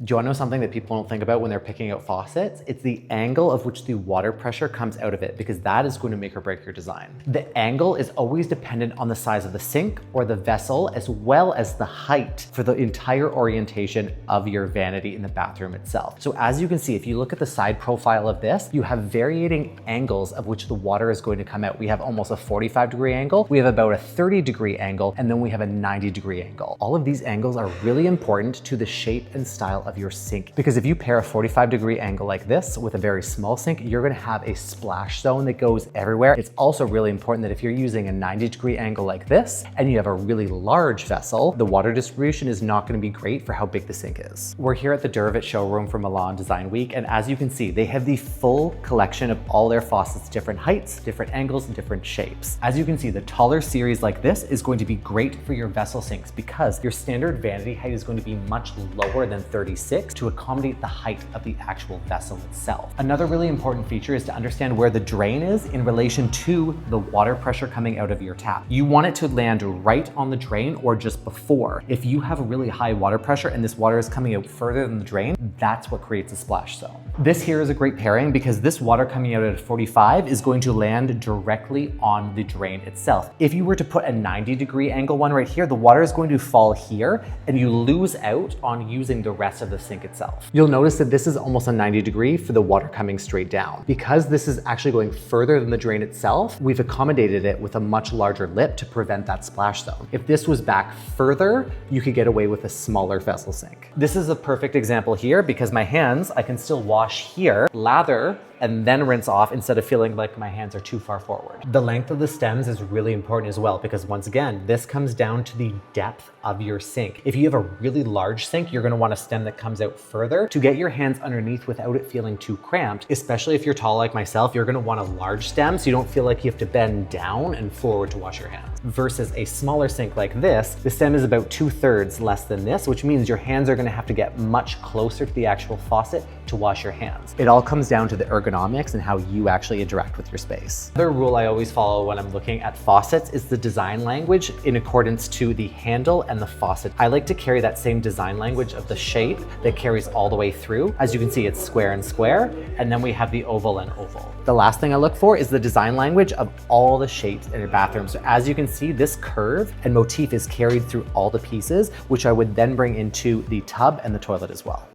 Do you want to know something that people don't think about when they're picking out faucets? It's the angle of which the water pressure comes out of it, because that is going to make or break your design. The angle is always dependent on the size of the sink or the vessel, as well as the height for the entire orientation of your vanity in the bathroom itself. So as you can see, if you look at the side profile of this, you have varying angles of which the water is going to come out. We have almost a 45-degree angle, we have about a 30-degree angle, and then we have a 90-degree angle. All of these angles are really important to the shape and style of your sink, because if you pair a 45-degree angle like this with a very small sink, you're going to have a splash zone that goes everywhere. It's also really important that if you're using a 90-degree angle like this and you have a really large vessel, the water distribution is not going to be great for how big the sink is. We're here at the Derivit showroom for Milan Design Week, and as you can see, they have the full collection of all their faucets, different heights, different angles, and different shapes. As you can see, the taller series like this is going to be great for your vessel sinks, because your standard vanity height is going to be much lower than 36 to accommodate the height of the actual vessel itself. Another really important feature is to understand where the drain is in relation to the water pressure coming out of your tap. You want it to land right on the drain or just before. If you have a really high water pressure and this water is coming out further than the drain, that's what creates a splash zone. This here is a great pairing because this water coming out at 45 is going to land directly on the drain itself. If you were to put a 90-degree angle one right here, the water is going to fall here and you lose out on using the rest of the sink itself. You'll notice that this is almost a 90-degree for the water coming straight down. Because this is actually going further than the drain itself, we've accommodated it with a much larger lip to prevent that splash zone. If this was back further, you could get away with a smaller vessel sink. This is a perfect example here because my hands, I can still wash here, lather, and then rinse off instead of feeling like my hands are too far forward. The length of the stems is really important as well, because once again, this comes down to the depth of your sink. If you have a really large sink, you're gonna want a stem that comes out further to get your hands underneath without it feeling too cramped. Especially if you're tall like myself, you're gonna want a large stem so you don't feel like you have to bend down and forward to wash your hands. Versus a smaller sink like this, the stem is about 2/3 less than this, which means your hands are gonna have to get much closer to the actual faucet to wash your hands. It all comes down to the ergonomics and how you actually interact with your space. Another rule I always follow when I'm looking at faucets is the design language in accordance to the handle and the faucet. I like to carry that same design language of the shape that carries all the way through. As you can see, it's square and square, and then we have the oval and oval. The last thing I look for is the design language of all the shapes in your bathroom. So as you can see, this curve and motif is carried through all the pieces, which I would then bring into the tub and the toilet as well.